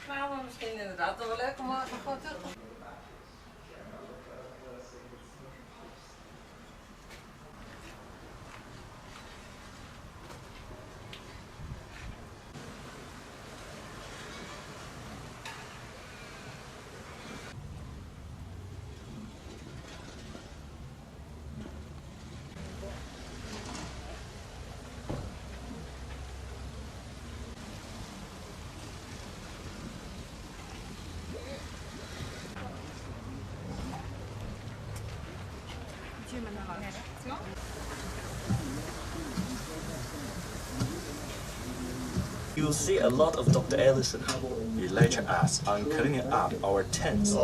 Maar misschien inderdaad wel leuk om gewoon terug te... You'll see a lot of Dr. Ellison. He lectured us on cleaning up our tents.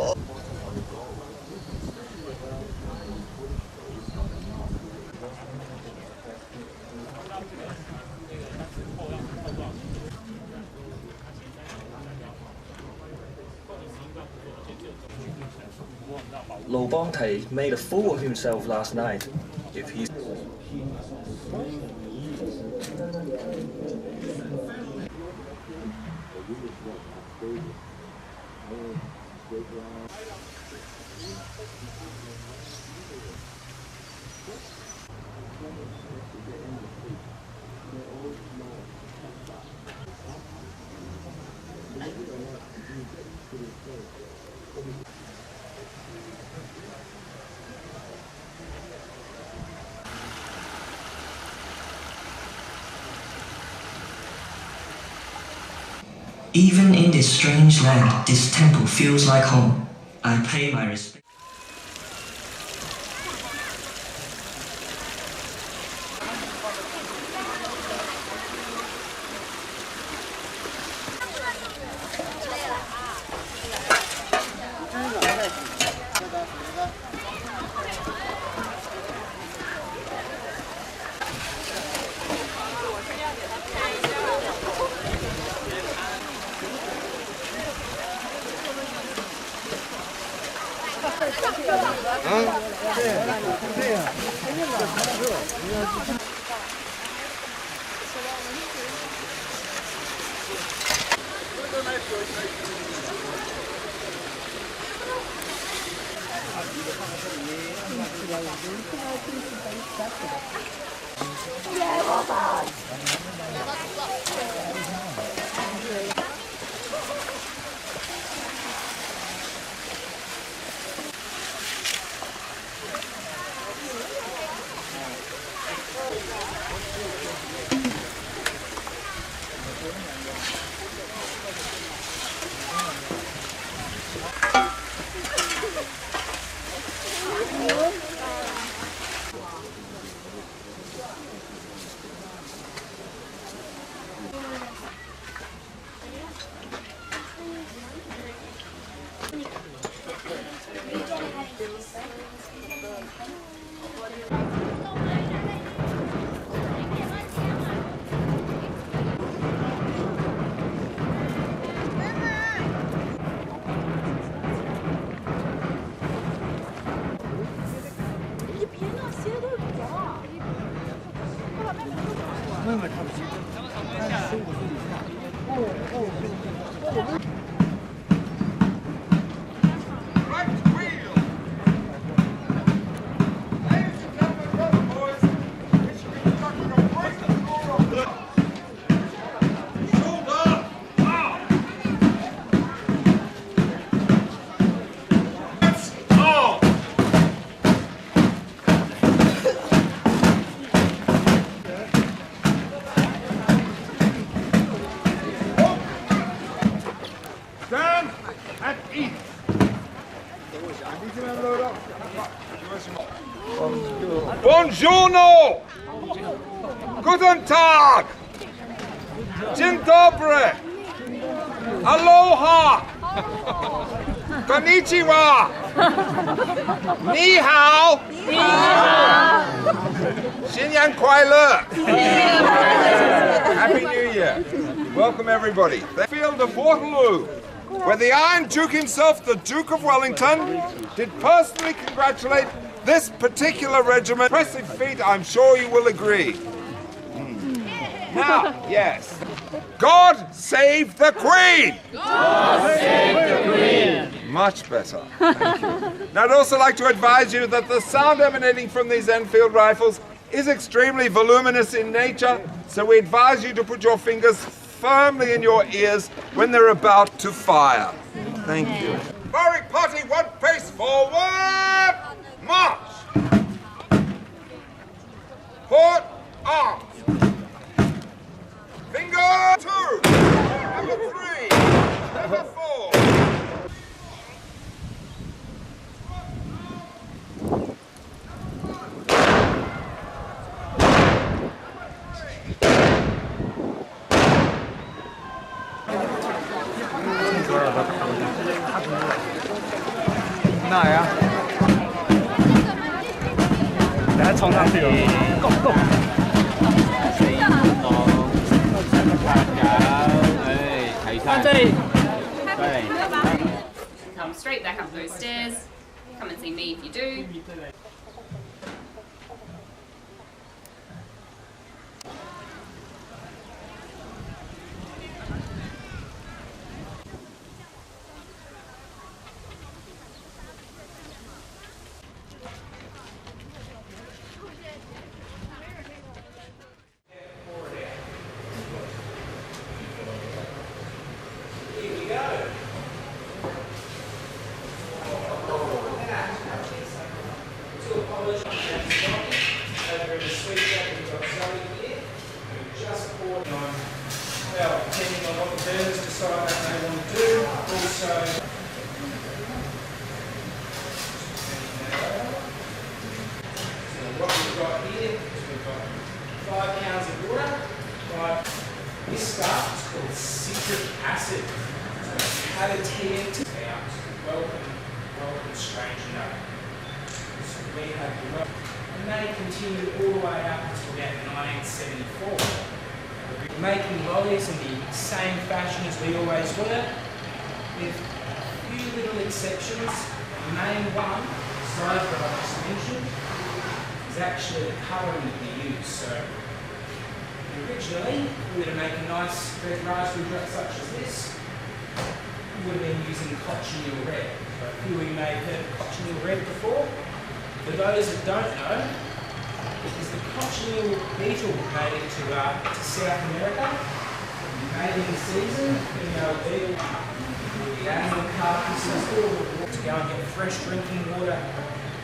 Lobonte made a fool of himself last night. If he's Even in this strange land, this temple feels like home. I pay my respect. Buongiorno! Guten Tag! Dzień dobry! Aloha! Konnichiwa! Ni hao! Xinyan Kuai Le! Happy New Year! Welcome everybody. The field of Waterloo, where the Iron Duke himself, the Duke of Wellington, did personally congratulate this particular regiment. Impressive feat, I'm sure you will agree. Now, yes. God save the Queen! God save the Queen! Much better. Thank you. Now, I'd also like to advise you that the sound emanating from these Enfield rifles is extremely voluminous in nature, so we advise you to put your fingers firmly in your ears when they're about to fire. Thank you. Firing party, one pace forward! March! Port arms! Finger 2! Number 3! Number 4! 나야. 내가 정답이요. 꼭. Come straight back up those stairs. Come and see me if you do. Depending on what the burners decide they want to do, also so what we've got here is we've got 5 pounds of water. This stuff is called citric acid. So it's had a TNT out. Welcome, strange enough. So we have the and they continued all the way up until about 1974. Making lollies in the same fashion as we always were, with a few little exceptions. The main one, besides what I just mentioned, is actually the colouring that we use. So originally, if we were to make a nice red raspberry drop such as this, we would have been using cochineal red. So a few of you may have heard of cochineal red before. For those that don't know, because the cochineal beetle made it to South America, mating season, beetle, the animal carcasses, to go and get fresh drinking water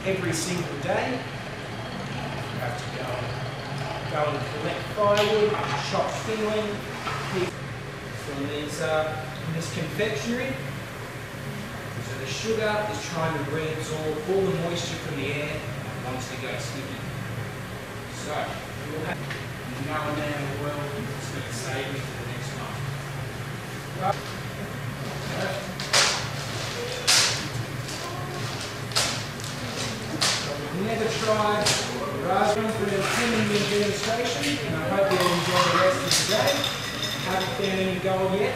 every single day. You have to go and collect firewood, chop kindling from this confectionery. So the sugar is trying to reabsorb all the moisture from the air and wants to go sticky. So, we'll have no man in the world that's going to save me for the next month. We've never tried raspberry for an attending demonstration, and I hope you'll enjoy the rest of the day. Haven't found any gold yet.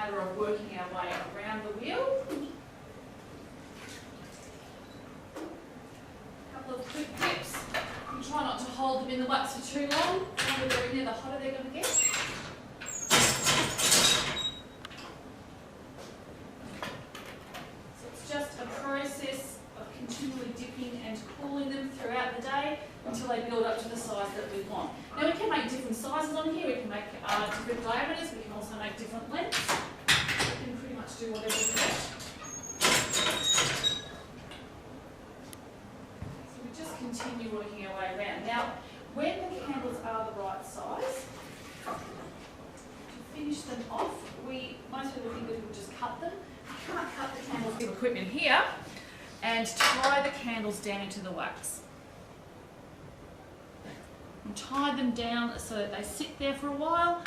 Of working our way around the wheel. A couple of quick tips. You try not to hold them in the wax for too long. The longer they're in there, the hotter they're going to get. So it's just a process of continually dipping and cooling them throughout the day until they build up to the size that we want. Now we can make different sizes on here. We can make different diameters. We can also make different lengths. Do whatever you want. So we just continue working our way around. Now, when the candles are the right size, to finish them off, most people think that we'll just cut them. You can't cut the candles with equipment here and tie the candles down into the wax. And tie them down so that they sit there for a while.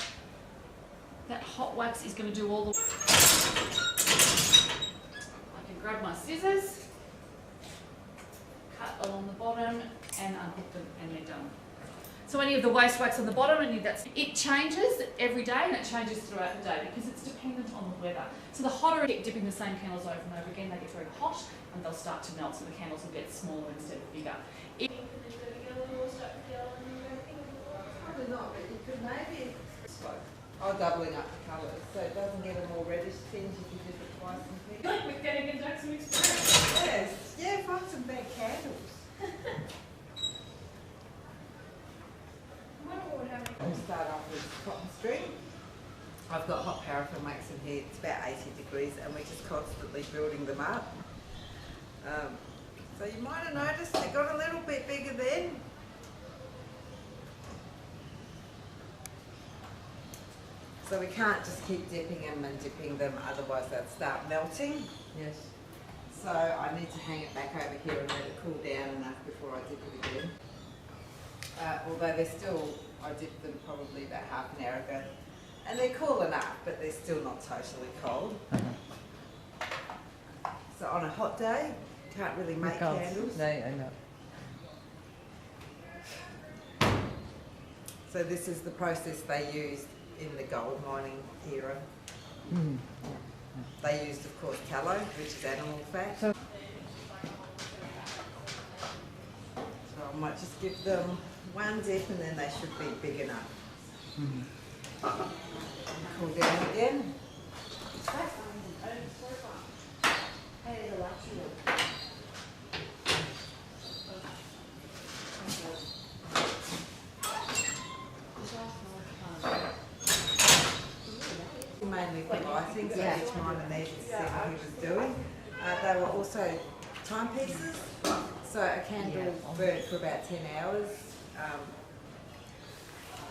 That hot wax is going to do all the... I can grab my scissors, cut along the bottom and unhook them and they're done. So any of the waste wax on the bottom, it changes every day and it changes throughout the day because it's dependent on the weather. So the hotter you keep dipping the same candles over and over again, they get very hot and they'll start to melt so the candles will get smaller instead of bigger. Probably not, but you could maybe... Oh, doubling up the colours, so it doesn't get a more reddish tinge if you dip it twice and things. Like we're getting into some experience. Yes, yeah, find some bad candles. We'll start off with cotton string. I've got hot paraffin wax in here, it's about 80 degrees and we're just constantly building them up. So you might have noticed they got a little bit bigger then. So we can't just keep dipping them and dipping them, otherwise they'll start melting. Yes. So I need to hang it back over here and let it cool down enough before I dip it again. Although they're still, I dipped them probably about half an hour ago. And they're cool enough, but they're still not totally cold. So on a hot day, you can't really make candles. No, I know. So this is the process they used in the gold mining era. They used, of course, tallow, which is animal fat. So I might just give them one dip and then they should be big enough. Cool down again. Mainly for lighting, so each miner needed to see what he was doing. They were also timepieces, so a candle burnt for about 10 hours.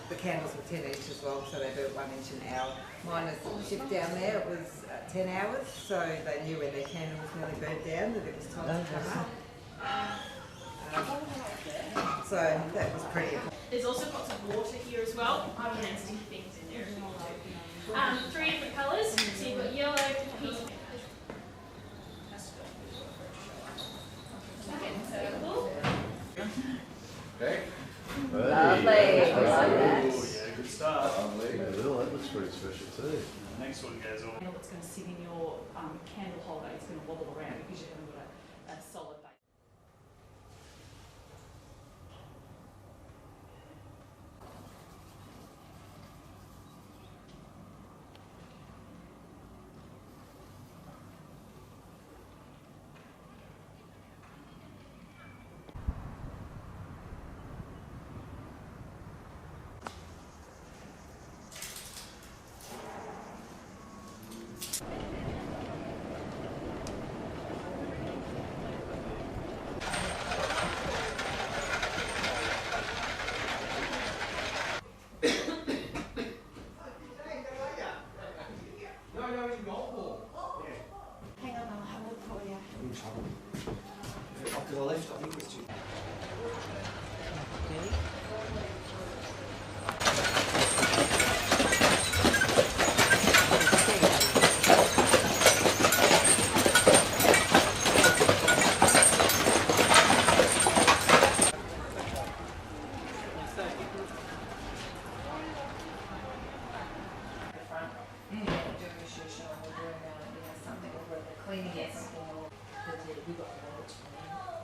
The candles were 10 inches long, so they burnt 1 inch an hour. Miners shift down there, it was 10 hours, so they knew when their candle was nearly burnt down that it was time to come up. So that was pretty. There's also lots of water here as well. I can stick things in there if you want to. 3 different colours. So you've got yellow, pink. Okay. Lovely. I like that. Yeah, good start. That looks pretty sort of goes on. Candle that's going to sit in your candle holder, it's going to wobble around because you haven't got a solid base.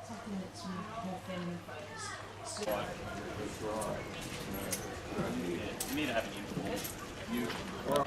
Something that's more feminine focused. You need to have an uniform.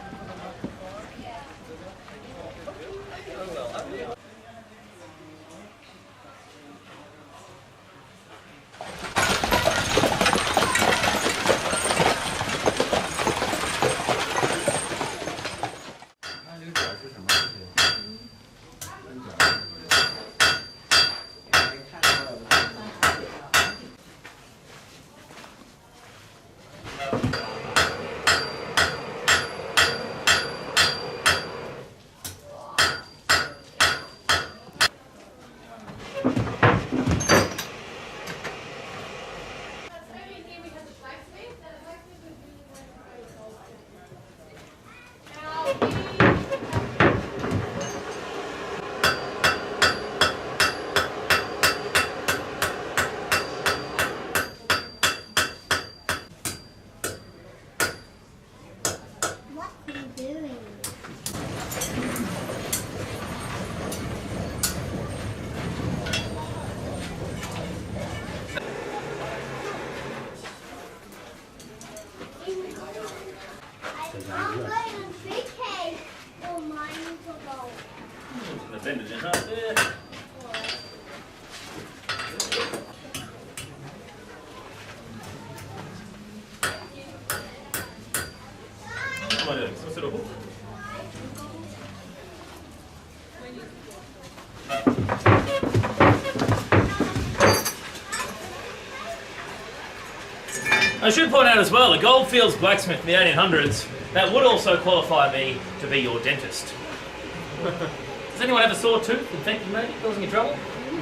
Bend it in half there. What am I doing? Some sort of hook? I should point out as well, the Goldfields Blacksmith in the 1800s, that would also qualify me to be your dentist. Does anyone have a sore tooth infected maybe, causing you trouble?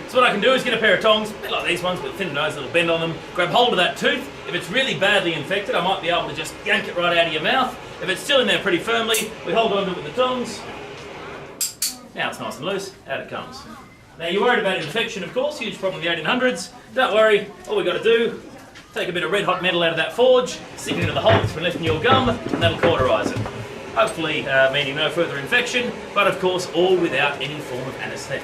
So what I can do is get a pair of tongs, a bit like these ones with a thin nose, a little bend on them, grab hold of that tooth. If it's really badly infected, I might be able to just yank it right out of your mouth. If it's still in there pretty firmly, we hold on to it with the tongs. Now it's nice and loose, out it comes. Now you're worried about infection, of course, huge problem in the 1800s. Don't worry, all we've got to do, take a bit of red hot metal out of that forge, stick it into the hole that's been left in your gum, and that'll cauterise it. Hopefully meaning no further infection, but of course all without any form of anaesthetic.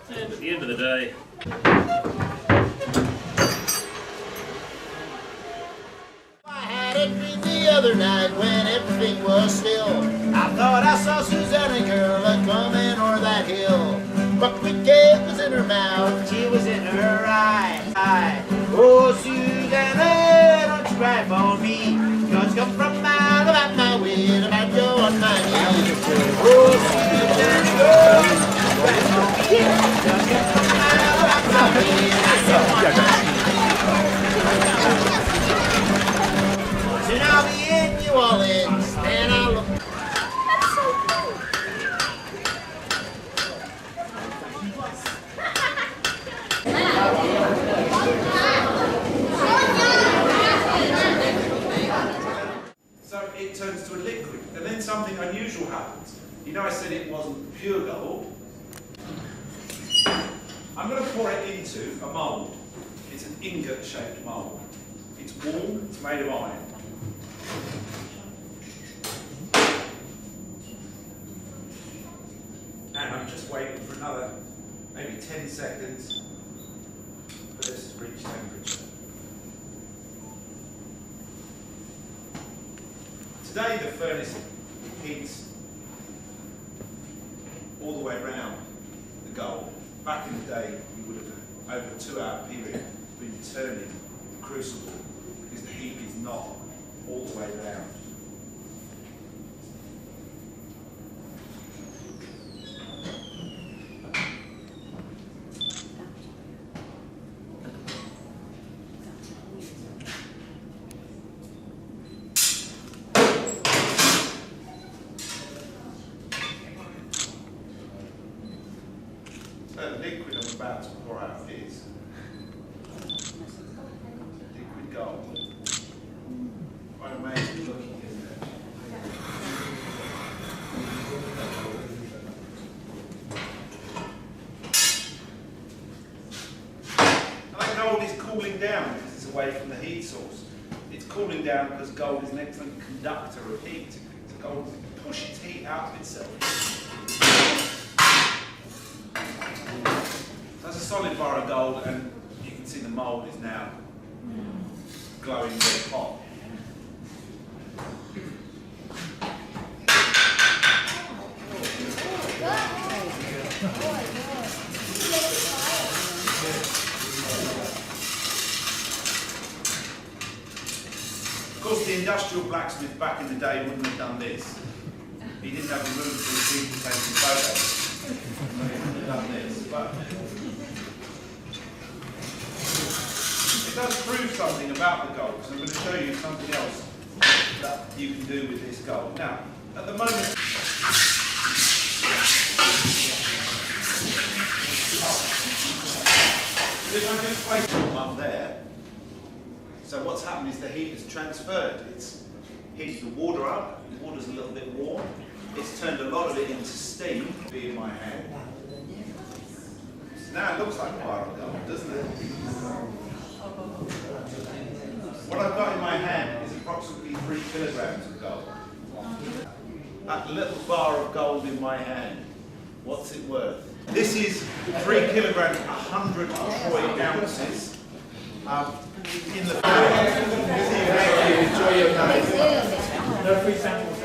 And at the end of the day, the other night when everything was still, I thought I saw Susanna girl a-comin' o'er that hill. But quick cake was in her mouth, she was in her eye. Oh, Susanna, don't you cry for me, 'cause come from a mile about my way, about you on my knee. Oh, Susanna girl, don't you cry for me, 'cause come from a mile about my way, about you on my knee. Soon I'll be in New Orleans, and I'll look. That's so cool. something unusual happens. You know I said it wasn't pure gold. I'm going to pour it into a mould. It's an ingot-shaped mould. It's warm, it's made of iron. And I'm just waiting for another maybe 10 seconds for this to reach temperature. Today the furnace heats all the way around the gold. Back in the day you would have, over a 2-hour period, been turning the crucible because the heat is not all the way around. So the liquid I'm about to pour out is liquid gold. Quite amazing looking, isn't it? And that gold is cooling down because it's away from the heat source. It's cooling down because gold is an excellent conductor of heat. So gold pushes heat out of itself. That's a solid bar of gold, and you can see the mould is now glowing very hot. Of course, the industrial blacksmith back in the day wouldn't have done this. He didn't have the room for the people taking photos. So he wouldn't have done this. But it does prove something about the gold, because I'm going to show you something else that you can do with this gold. Now, at the moment, if I just place it up there, so what's happened is the heat has transferred. It's heated the water up, the water's a little bit warm, it's turned a lot of it into steam, be in my hand. So now it looks like a bar of gold, doesn't it? What I've got in my hand is approximately 3 kilograms of gold. That little bar of gold in my hand, what's it worth? This is 3 kilograms, 100 troy ounces. In the enjoy your night. No free samples.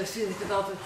zo zie ik het altijd.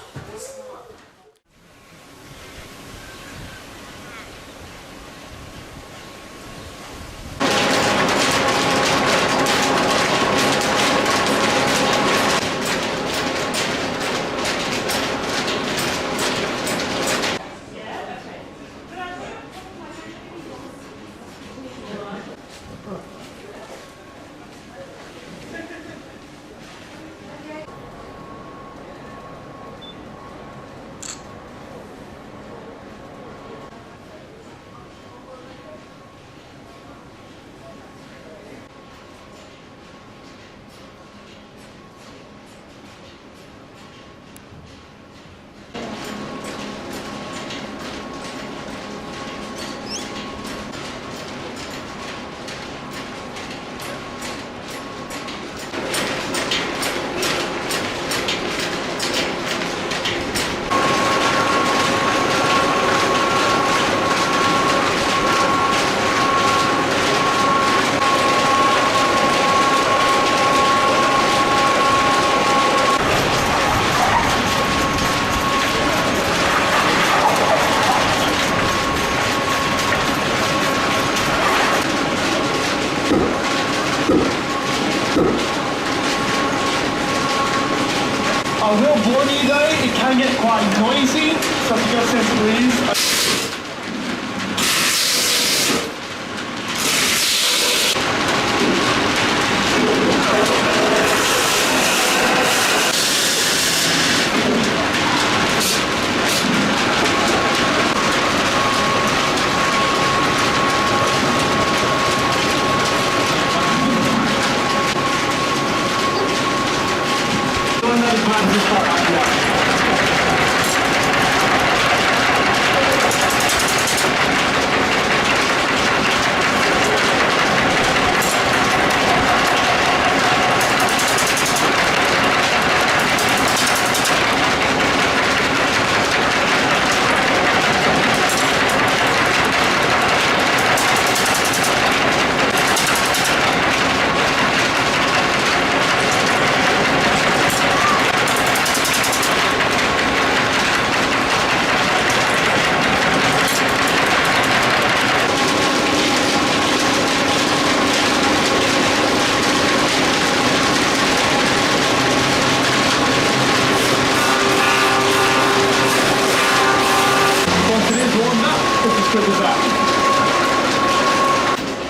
I will warn you though, it can get quite noisy, so if you got sensibilities.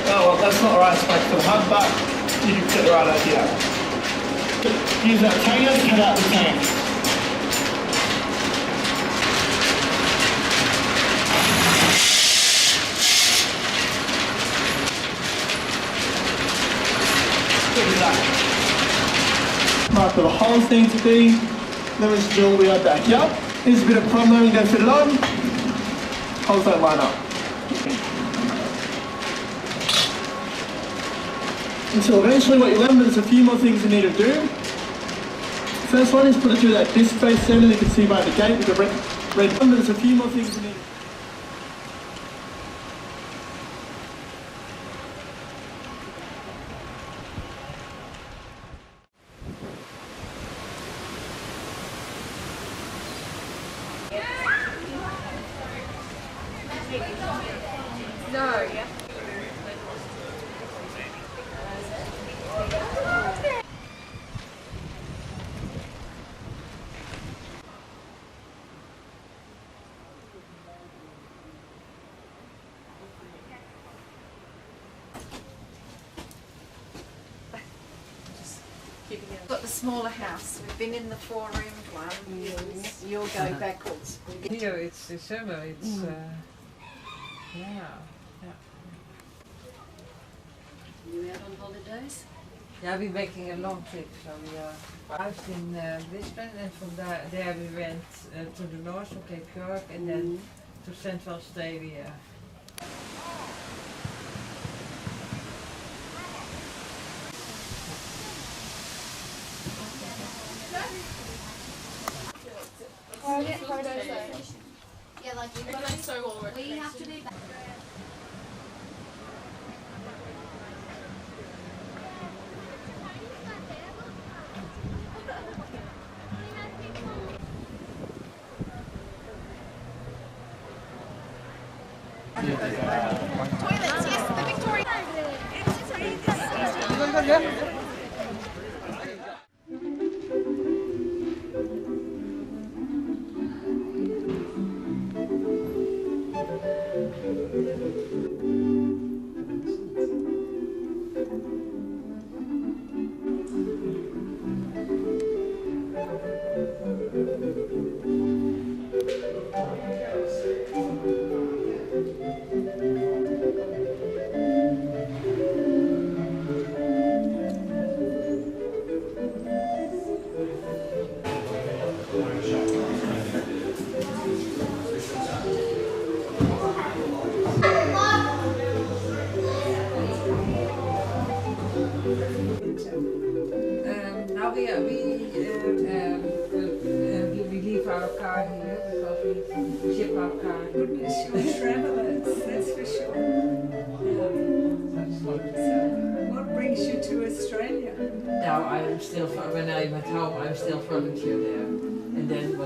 Oh well, that's not the right spec for the hub, but you can get the right idea. Use that tanger to cut out the tank. Mark where the holes need to be, then we just drill all the way back. Yep, here's a bit of plumb there, you go fit it on. Holes don't line up. Until eventually what you learn, there's a few more things you need to do. First one is put it through that disc face center you can see by the gate with the red button. There's a few more things you need to do. No. We've got the smaller house. We've been in the 4-roomed one. You'll go backwards. Here it's December, it's yeah. You out on holidays? Yeah, we're making a long trip, so we arrived in Brisbane and from there we went to the north to Cape York and then to Central Australia. Yeah, like we have to do that. Toilets, yes, the Victoria. Now we leave our car here because we ship our car. Goodness, you're travellers, that's for sure. So, what brings you to Australia? Now I'm still, when I'm at home, I'm still volunteer there. And then,